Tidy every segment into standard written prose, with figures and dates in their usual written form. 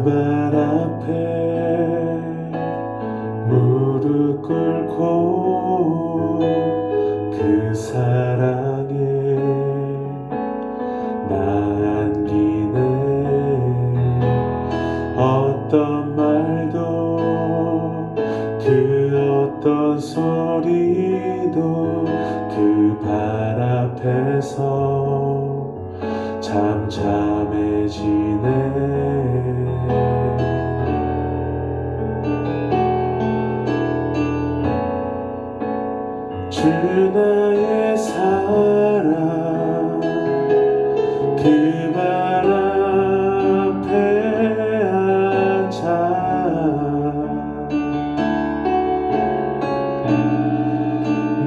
발 앞에 무릎 꿇고 그 사랑에 나 안기네. 어떤 말도 그 어떤 소리도 그 발 앞에서 잠잠해지네. 주 나의 사랑 그 발 앞에 앉아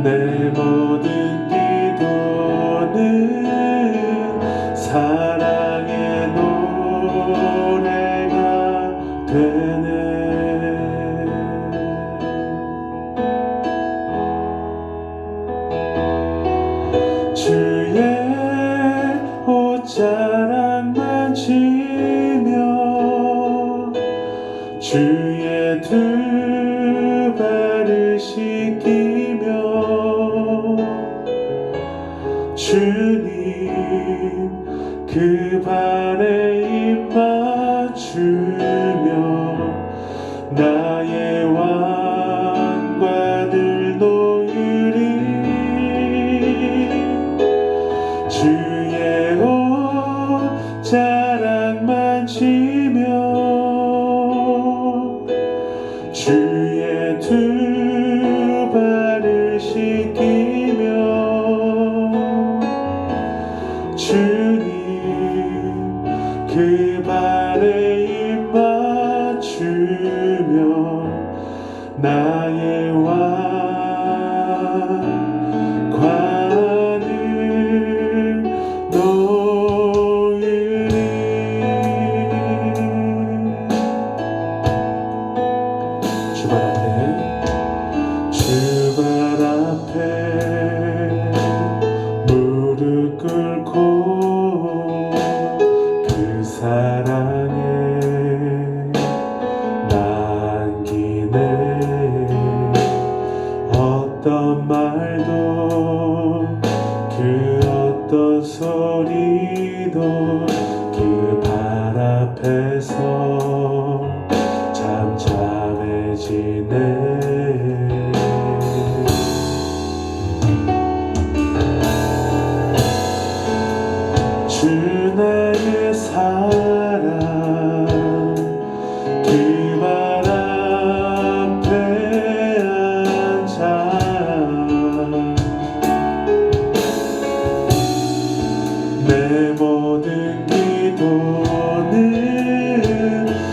내 모든 기도는 사랑의 노래가 되네. 주의 옷자락만 지며 주의 두 발을 씻기며 주님 그 발에 입 맞추며 나의 왕과 늘 놓으리. 주의 옷자락만 지며 주의 두 발을 씻기며 주님 그 발에 입 맞추며 나의 왕관을 놓으리. 주 발 앞에 무릎 꿇고 그 사랑에 남기네. 어떤 말도 그 어떤 소리도 그 발 앞에서 잠잠해지네. 주 나의 사랑 그 발 앞에 앉아 내 모든 기도는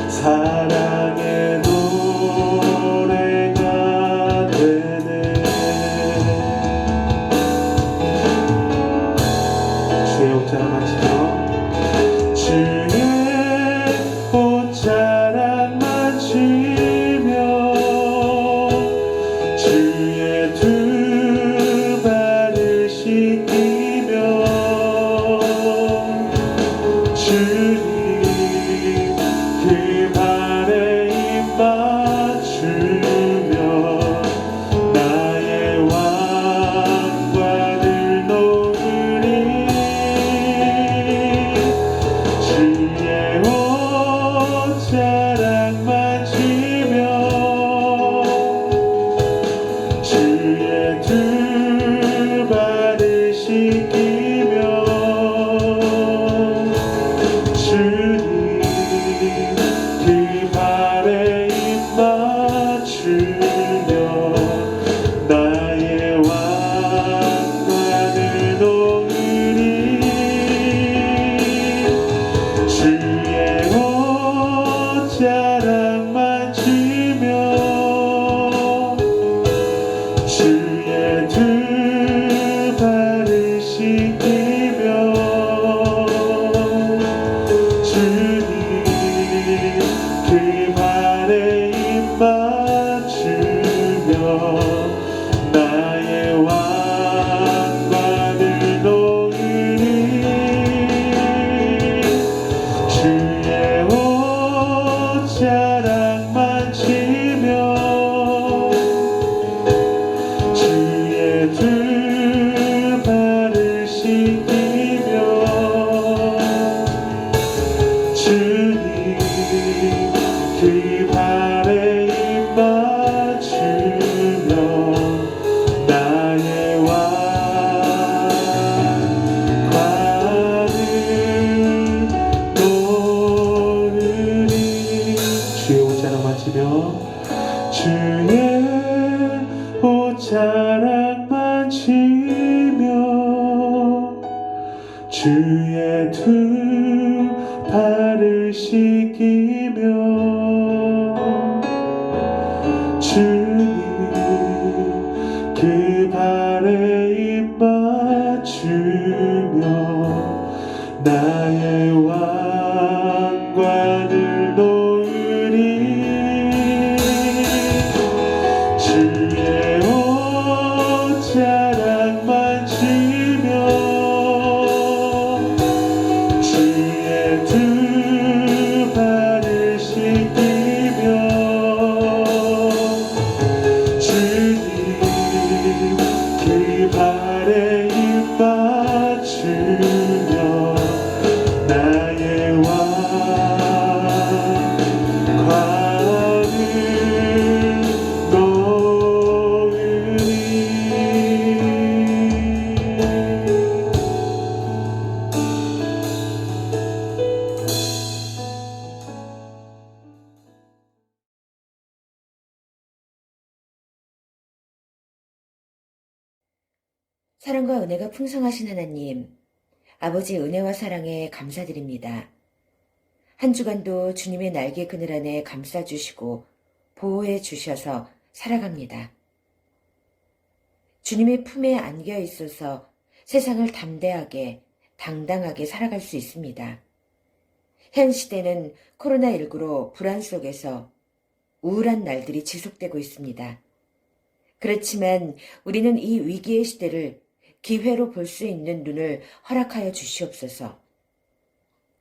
사랑의 노래가 되네. 주의 옷자락만 지며 주의 옷자락만 지며 주의 두 발을 씻기며 주님 그 발에 입 맞추며 나의 왕과 늘 놓으리. 주의 옷자락만 지며 주의 두 발을 씻기며 주의 두 발을 씻기며 주님 그 발에 입 맞추며 나의 왕관을 놓으리 주의 옷자락 만지며 주의 두 발을 씻기며 주님 그 발에 입 맞추며 나의 왕관을 놓으리. 사랑과 은혜가 풍성하신 하나님, 아버지의 은혜와 사랑에 감사드립니다. 한 주간도 주님의 날개 그늘 안에 감싸주시고 보호해 주셔서 살아갑니다. 주님의 품에 안겨 있어서 세상을 담대하게, 당당하게 살아갈 수 있습니다. 현 시대는 코로나19로 불안 속에서 우울한 날들이 지속되고 있습니다. 그렇지만 우리는 이 위기의 시대를 기회로 볼 수 있는 눈을 허락하여 주시옵소서.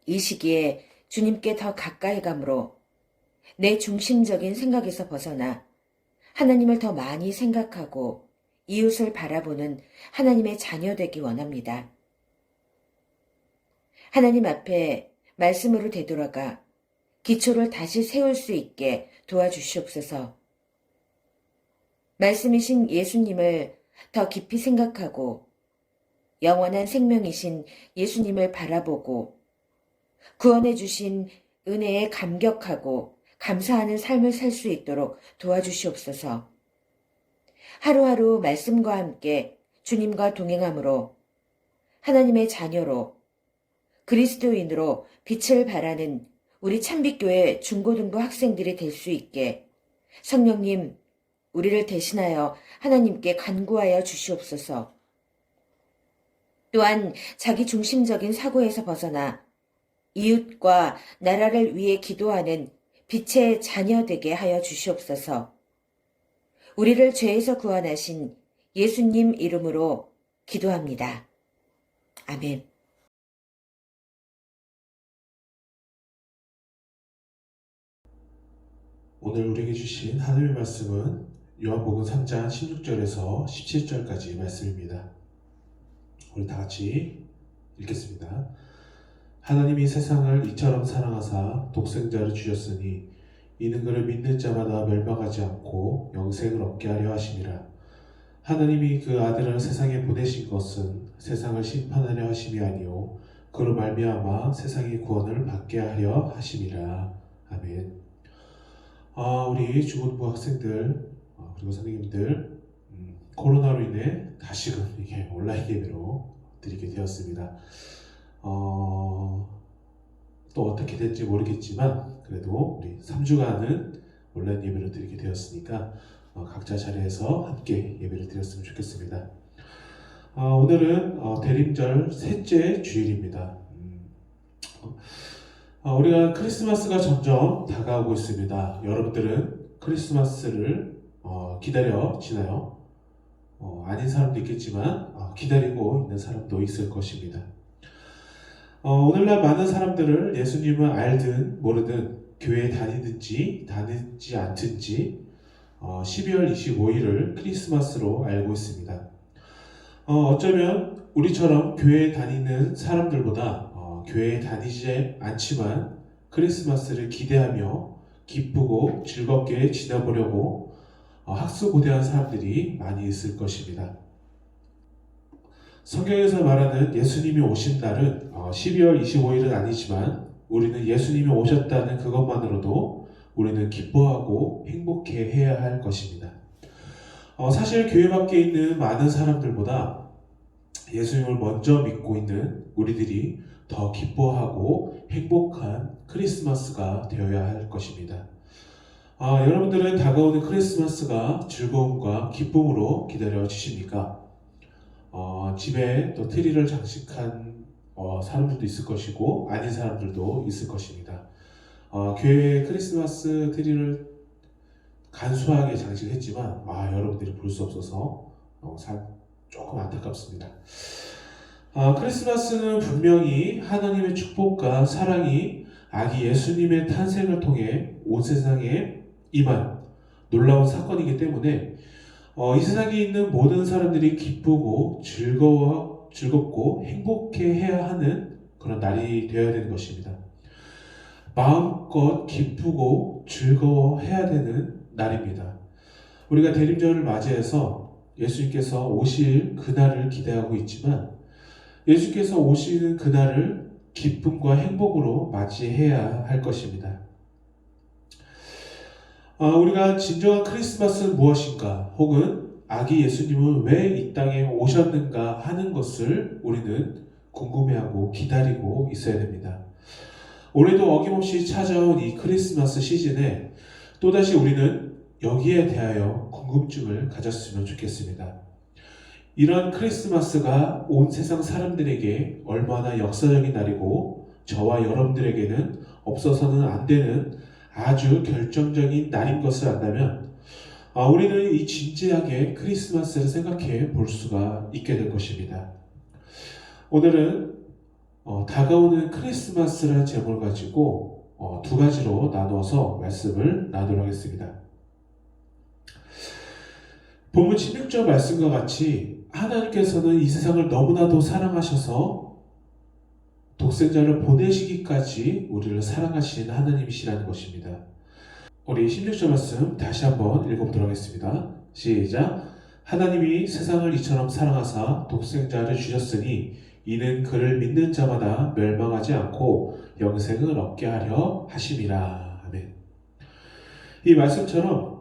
이 시기에 주님께 더 가까이 감으로 내 중심적인 생각에서 벗어나 하나님을 더 많이 생각하고 이웃을 바라보는 하나님의 자녀 되기 원합니다. 하나님 앞에 말씀으로 되돌아가 기초를 다시 세울 수 있게 도와주시옵소서. 말씀이신 예수님을 더 깊이 생각하고 영원한 생명이신 예수님을 바라보고 구원해 주신 은혜에 감격하고 감사하는 삶을 살 수 있도록 도와주시옵소서. 하루하루 말씀과 함께 주님과 동행함으로 하나님의 자녀로 그리스도인으로 빛을 발하는 우리 참빛교회 중고등부 학생들이 될 수 있게 성령님 우리를 대신하여 하나님께 간구하여 주시옵소서. 또한 자기 중심적인 사고에서 벗어나 이웃과 나라를 위해 기도하는 빛의 자녀 되게 하여 주시옵소서. 우리를 죄에서 구원하신 예수님 이름으로 기도합니다. 아멘. 오늘 우리에게 주신 하나님의 말씀은 요한복음 3장 16절에서 17절까지 말씀입니다. 우리 다 같이 읽겠습니다. 하나님이 세상을 이처럼 사랑하사 독생자를 주셨으니 이는 그를 믿는 자마다 멸망하지 않고 영생을 얻게 하려 하심이라. 하나님이 그 아들을 세상에 보내신 것은 세상을 심판하려 하심이 아니요 그로 말미암아 세상의 구원을 받게 하려 하심이라. 아멘. 우리 중고등부 학생들 그리고 선생님들 코로나로 인해 다시금 이게 온라인 예배로 드리게 되었습니다. 또 어떻게 될지 모르겠지만 그래도 우리 3주간은 온라인 예배를 드리게 되었으니까 각자 자리에서 함께 예배를 드렸으면 좋겠습니다. 오늘은 대림절 셋째 주일입니다. 우리가 크리스마스가 점점 다가오고 있습니다. 여러분들은 크리스마스를 기다려지나요? 아닌 사람도 있겠지만 기다리고 있는 사람도 있을 것입니다. 오늘날 많은 사람들을 예수님을 알든 모르든 교회에 다니든지 않든지 12월 25일을 크리스마스로 알고 있습니다. 어쩌면 우리처럼 교회에 다니는 사람들보다 교회에 다니지 않지만 크리스마스를 기대하며 기쁘고 즐겁게 지내보려고 학수고대한 사람들이 많이 있을 것입니다. 성경에서 말하는 예수님이 오신 날은 12월 25일은 아니지만 우리는 예수님이 오셨다는 그것만으로도 우리는 기뻐하고 행복해 해야 할 것입니다. 사실 교회 밖에 있는 많은 사람들보다 예수님을 먼저 믿고 있는 우리들이 더 기뻐하고 행복한 크리스마스가 되어야 할 것입니다. 여러분들은 다가오는 크리스마스가 즐거움과 기쁨으로 기다려 주십니까? 집에 또 트리를 장식한 사람들도 있을 것이고 아닌 사람들도 있을 것입니다. 교회 크리스마스 트리를 간소하게 장식했지만 여러분들이 볼 수 없어서 조금 안타깝습니다. 크리스마스는 분명히 하나님의 축복과 사랑이 아기 예수님의 탄생을 통해 온 세상에 임한 놀라운 사건이기 때문에 이 세상에 있는 모든 사람들이 기쁘고 즐겁고 행복해해야 하는 그런 날이 되어야 되는 것입니다. 마음껏 기쁘고 즐거워해야 되는 날입니다. 우리가 대림절을 맞이해서 예수님께서 오실 그날을 기대하고 있지만 예수께서 오시는 그날을 기쁨과 행복으로 맞이해야 할 것입니다. 우리가 진정한 크리스마스는 무엇인가, 혹은 아기 예수님은 왜 이 땅에 오셨는가 하는 것을 우리는 궁금해하고 기다리고 있어야 됩니다. 올해도 어김없이 찾아온 이 크리스마스 시즌에 또다시 우리는 여기에 대하여 궁금증을 가졌으면 좋겠습니다. 이런 크리스마스가 온 세상 사람들에게 얼마나 역사적인 날이고 저와 여러분들에게는 없어서는 안 되는 아주 결정적인 날인 것을 안다면 우리는 이 진지하게 크리스마스를 생각해 볼 수가 있게 될 것입니다. 오늘은 다가오는 크리스마스라는 제목을 가지고 두 가지로 나누어서 말씀을 나누도록 하겠습니다. 본문 16절 말씀과 같이 하나님께서는 이 세상을 너무나도 사랑하셔서 독생자를 보내시기까지 우리를 사랑하시는 하나님이시라는 것입니다. 우리 16절 말씀 다시 한번 읽어보도록 하겠습니다. 시작. 하나님이 세상을 이처럼 사랑하사 독생자를 주셨으니 이는 그를 믿는 자마다 멸망하지 않고 영생을 얻게 하려 하심이라. 아멘. 이 말씀처럼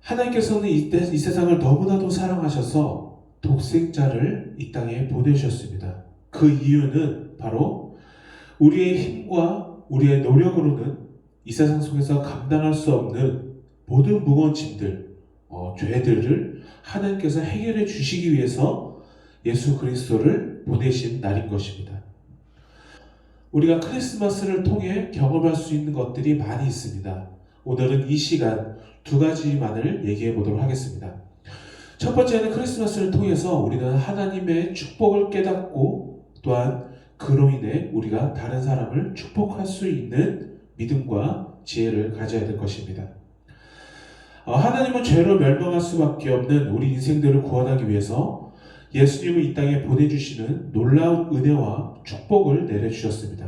하나님께서는 이 세상을 너무나도 사랑하셔서 독생자를 이 땅에 보내주셨습니다. 그 이유는 바로 우리의 힘과 우리의 노력으로는 이 세상 속에서 감당할 수 없는 모든 무거운 짐들, 죄들을 하나님께서 해결해 주시기 위해서 예수 그리스도를 보내신 날인 것입니다. 우리가 크리스마스를 통해 경험할 수 있는 것들이 많이 있습니다. 오늘은 이 시간 두 가지만을 얘기해 보도록 하겠습니다. 첫 번째는 크리스마스를 통해서 우리는 하나님의 축복을 깨닫고 또한 그로 인해 우리가 다른 사람을 축복할 수 있는 믿음과 지혜를 가져야 될 것입니다. 하나님은 죄로 멸망할 수밖에 없는 우리 인생들을 구원하기 위해서 예수님을 이 땅에 보내주시는 놀라운 은혜와 축복을 내려주셨습니다.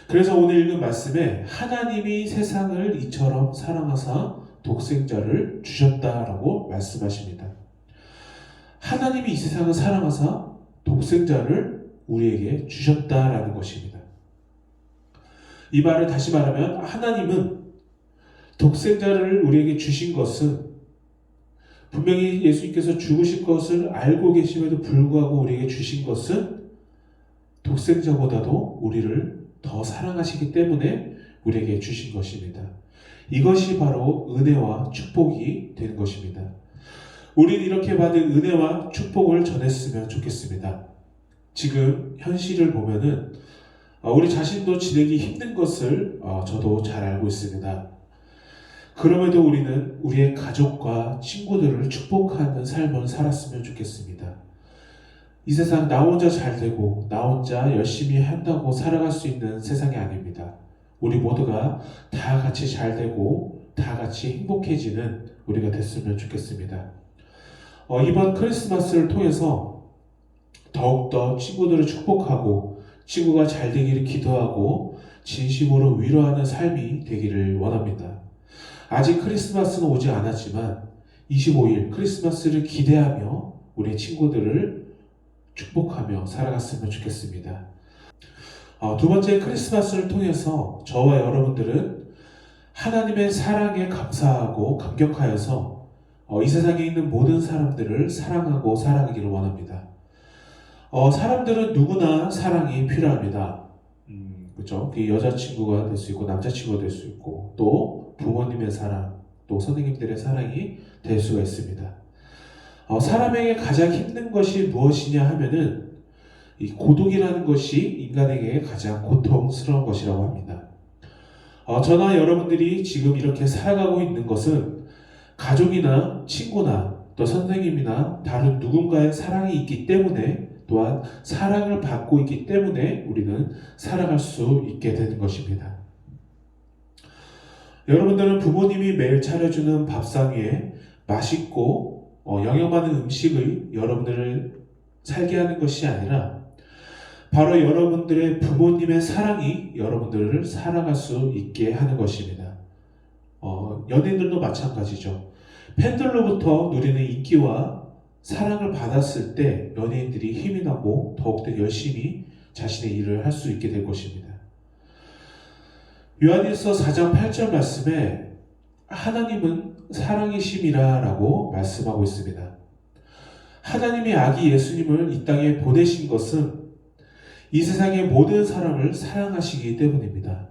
그래서 오늘 읽은 말씀에 하나님이 세상을 이처럼 사랑하사 독생자를 주셨다라고 말씀하십니다. 하나님이 이 세상을 사랑하사 독생자를 우리에게 주셨다라는 것입니다. 이 말을 다시 말하면 하나님은 독생자를 우리에게 주신 것은 분명히 예수님께서 죽으실 것을 알고 계심에도 불구하고 우리에게 주신 것은 독생자보다도 우리를 더 사랑하시기 때문에 우리에게 주신 것입니다. 이것이 바로 은혜와 축복이 되는 것입니다. 우리는 이렇게 받은 은혜와 축복을 전했으면 좋겠습니다. 지금 현실을 보면은 우리 자신도 지내기 힘든 것을 저도 잘 알고 있습니다. 그럼에도 우리는 우리의 가족과 친구들을 축복하는 삶을 살았으면 좋겠습니다. 이 세상 나 혼자 잘 되고 나 혼자 열심히 한다고 살아갈 수 있는 세상이 아닙니다. 우리 모두가 다 같이 잘 되고 다 같이 행복해지는 우리가 됐으면 좋겠습니다. 이번 크리스마스를 통해서 더욱더 친구들을 축복하고 친구가 잘 되기를 기도하고 진심으로 위로하는 삶이 되기를 원합니다. 아직 크리스마스는 오지 않았지만 25일 크리스마스를 기대하며 우리 친구들을 축복하며 살아갔으면 좋겠습니다. 두 번째, 크리스마스를 통해서 저와 여러분들은 하나님의 사랑에 감사하고 감격하여서 이 세상에 있는 모든 사람들을 사랑하고 살아가기를 원합니다. 사람들은 누구나 사랑이 필요합니다. 그죠? 그 여자친구가 될 수 있고, 남자친구가 될 수 있고, 또 부모님의 사랑, 또 선생님들의 사랑이 될 수가 있습니다. 사람에게 가장 힘든 것이 무엇이냐 하면은, 이 고독이라는 것이 인간에게 가장 고통스러운 것이라고 합니다. 저나 여러분들이 지금 이렇게 살아가고 있는 것은 가족이나 친구나 또 선생님이나 다른 누군가의 사랑이 있기 때문에, 또한 사랑을 받고 있기 때문에 우리는 살아갈 수 있게 되는 것입니다. 여러분들은 부모님이 매일 차려주는 밥상 위에 맛있고 영양 많은 음식을 여러분들을 살게 하는 것이 아니라 바로 여러분들의 부모님의 사랑이 여러분들을 살아갈 수 있게 하는 것입니다. 연예인들도 마찬가지죠. 팬들로부터 누리는 인기와 사랑을 받았을 때 연예인들이 힘이 나고 더욱더 열심히 자신의 일을 할 수 있게 될 것입니다. 요한일서 4장 8절 말씀에 하나님은 사랑이심이라 라고 말씀하고 있습니다. 하나님이 아기 예수님을 이 땅에 보내신 것은 이 세상의 모든 사람을 사랑하시기 때문입니다.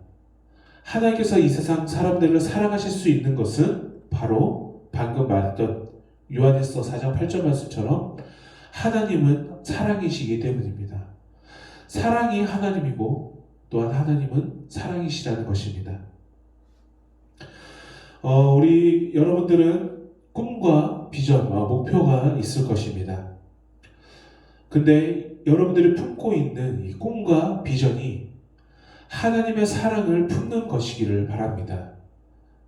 하나님께서 이 세상 사람들을 사랑하실 수 있는 것은 바로 방금 말했던 요한일서 4장 8절 말씀처럼 하나님은 사랑이시기 때문입니다. 사랑이 하나님이고 또한 하나님은 사랑이시라는 것입니다. 우리 여러분들은 꿈과 비전, 목표가 있을 것입니다. 근데 여러분들이 품고 있는 이 꿈과 비전이 하나님의 사랑을 품는 것이기를 바랍니다.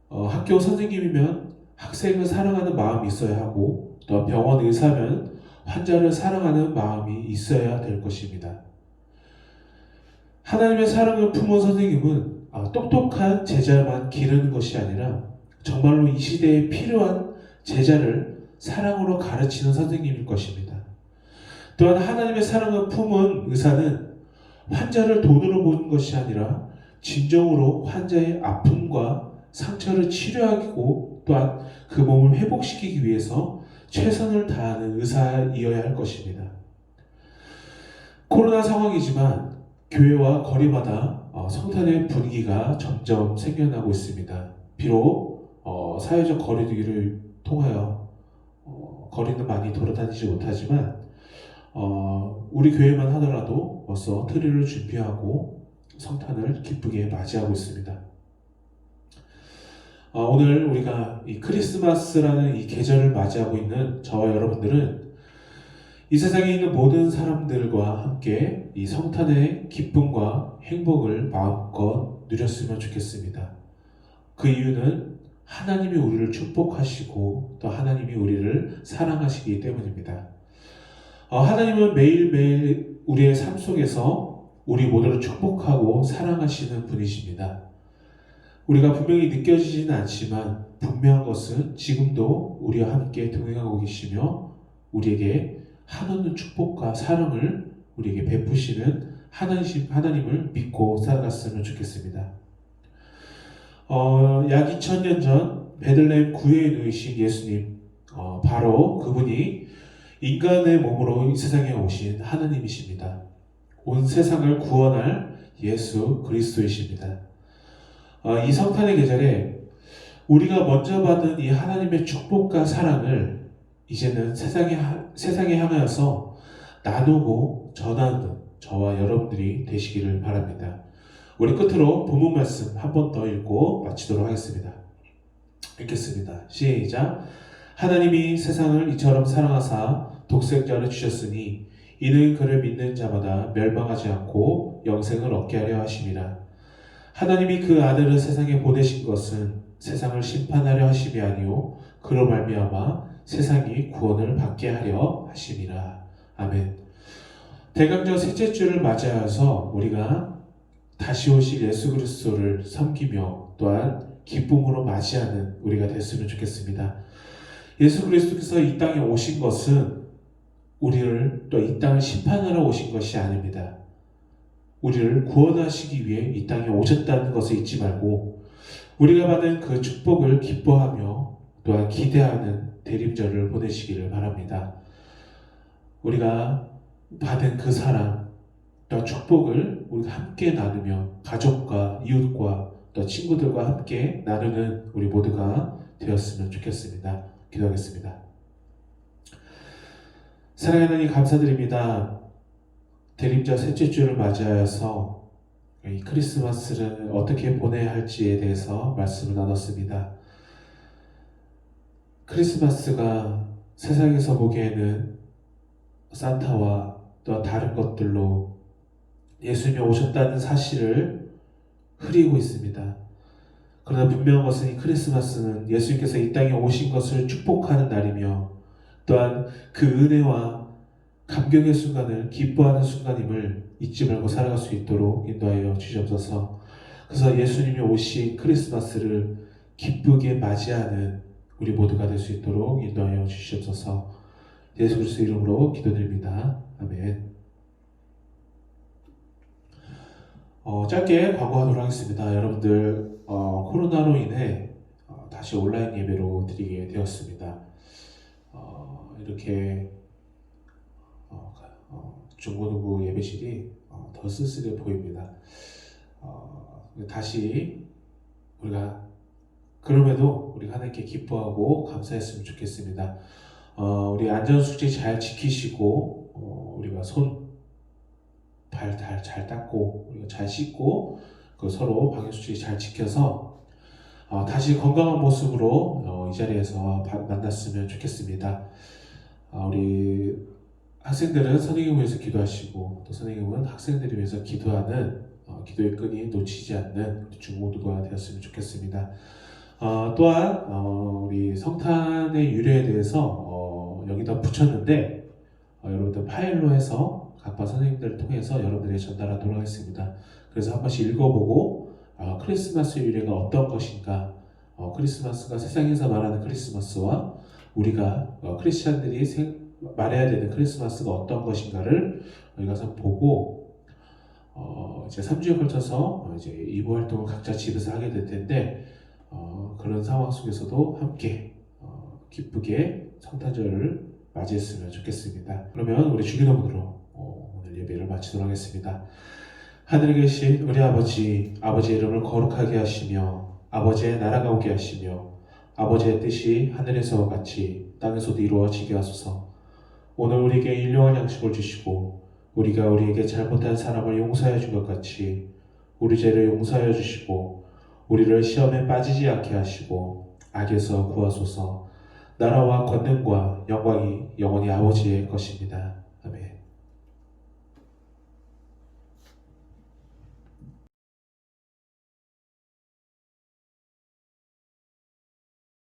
학교 선생님이면 학생을 사랑하는 마음이 있어야 하고, 또 병원 의사면 환자를 사랑하는 마음이 있어야 될 것입니다. 하나님의 사랑을 품은 선생님은 똑똑한 제자만 기르는 것이 아니라 정말로 이 시대에 필요한 제자를 사랑으로 가르치는 선생님일 것입니다. 또한 하나님의 사랑을 품은 의사는 환자를 돈으로 보는 것이 아니라 진정으로 환자의 아픔과 상처를 치료하고 또한 그 몸을 회복시키기 위해서 최선을 다하는 의사이어야 할 것입니다. 코로나 상황이지만 교회와 거리마다 성탄의 분위기가 점점 생겨나고 있습니다. 비록 사회적 거리두기를 통하여 거리는 많이 돌아다니지 못하지만 우리 교회만 하더라도 벌써 트리를 준비하고 성탄을 기쁘게 맞이하고 있습니다. 오늘 우리가 이 크리스마스라는 이 계절을 맞이하고 있는 저와 여러분들은 이 세상에 있는 모든 사람들과 함께 이 성탄의 기쁨과 행복을 마음껏 누렸으면 좋겠습니다. 그 이유는 하나님이 우리를 축복하시고 또 하나님이 우리를 사랑하시기 때문입니다. 하나님은 매일매일 우리의 삶 속에서 우리 모두를 축복하고 사랑하시는 분이십니다. 우리가 분명히 느껴지지는 않지만 분명한 것은 지금도 우리와 함께 동행하고 계시며 우리에게 한없는 축복과 사랑을 우리에게 베푸시는 하나님을 믿고 살아갔으면 좋겠습니다. 약 2000년 전 베들레헴 구유에 누이신 예수님, 바로 그분이 인간의 몸으로 이 세상에 오신 하나님이십니다. 온 세상을 구원할 예수 그리스도이십니다. 이 성탄의 계절에 우리가 먼저 받은 이 하나님의 축복과 사랑을 이제는 세상에 향하여서 나누고 전하는 저와 여러분들이 되시기를 바랍니다. 우리 끝으로 본문 말씀 한 번 더 읽고 마치도록 하겠습니다. 읽겠습니다. 시작. 하나님이 세상을 이처럼 사랑하사 독생자를 주셨으니 이는 그를 믿는 자마다 멸망하지 않고 영생을 얻게 하려 하심이라. 하나님이 그 아들을 세상에 보내신 것은 세상을 심판하려 하심이 아니요 그로 말미암아 세상이 구원을 받게 하려 하심이라. 아멘. 대강절 셋째 주를 맞이하여서 우리가 다시 오실 예수 그리스도를 섬기며 또한 기쁨으로 맞이하는 우리가 됐으면 좋겠습니다. 예수 그리스도께서 이 땅에 오신 것은 우리를 또 이 땅을 심판하러 오신 것이 아닙니다. 우리를 구원하시기 위해 이 땅에 오셨다는 것을 잊지 말고 우리가 받은 그 축복을 기뻐하며 또한 기대하는 대림절을 보내시기를 바랍니다. 우리가 받은 그 사랑, 또 축복을 우리가 함께 나누며 가족과 이웃과 또 친구들과 함께 나누는 우리 모두가 되었으면 좋겠습니다. 기도하겠습니다. 사랑하는 하나님 감사드립니다. 대림절 셋째 주를 맞이하여서 이 크리스마스를 어떻게 보내야 할지에 대해서 말씀을 나눴습니다. 크리스마스가 세상에서 보기에는 산타와 또 다른 것들로 예수님이 오셨다는 사실을 흐리고 있습니다. 그러나 분명한 것은 이 크리스마스는 예수님께서 이 땅에 오신 것을 축복하는 날이며 또한 그 은혜와 감격의 순간을 기뻐하는 순간임을 잊지 말고 살아갈 수 있도록 인도하여 주시옵소서. 그래서 예수님이 오신 크리스마스를 기쁘게 맞이하는 우리 모두가 될 수 있도록 인도하여 주시옵소서. 예수 그리스도 이름으로 기도드립니다. 아멘. 짧게 광고하도록 하겠습니다. 여러분들 코로나로 인해 다시 온라인 예배로 드리게 되었습니다. 이렇게 중고등부 예배실이 더 쓸쓸해 보입니다. 다시 우리가 그럼에도 우리가 하나님께 기뻐하고 감사했으면 좋겠습니다. 우리 안전수칙 잘 지키시고 우리가 손, 발 잘 닦고 우리가 잘 씻고 서로 방역수칙 잘 지켜서 다시 건강한 모습으로 이 자리에서 만났으면 좋겠습니다. 우리 학생들은 선생님을 위해서 기도하시고 또 선생님은 학생들을 위해서 기도하는 기도의 끈이 놓치지 않는 우리 중모두가 되었으면 좋겠습니다. 또한 우리 성탄의 유래에 대해서 여기다 붙였는데 여러분들 파일로 해서 각반 선생님들을 통해서 여러분들에게 전달하도록 하겠습니다. 그래서 한 번씩 읽어보고 크리스마스 유래가 어떤 것인가, 크리스마스가 세상에서 말하는 크리스마스와 우리가 크리스찬들이 말해야 되는 크리스마스가 어떤 것인가를 우리가 보고 이제 3주에 걸쳐서 이제 이부 활동을 각자 집에서 하게 될 텐데 그런 상황 속에서도 함께 기쁘게 성탄절을 맞이했으면 좋겠습니다. 그러면 우리 주기도문으로 오늘 예배를 마치도록 하겠습니다. 하늘에 계신 우리 아버지의 이름을 거룩하게 하시며 아버지의 나라가 오게 하시며 아버지의 뜻이 하늘에서와 같이 땅에서도 이루어지게 하소서. 오늘 우리에게 일용할 양식을 주시고 우리가 우리에게 잘못한 사람을 용서해 준 것 같이 우리 죄를 용서하여 주시고 우리를 시험에 빠지지 않게 하시고 악에서 구하소서. 나라와 권능과 영광이 영원히 아버지의 것입니다.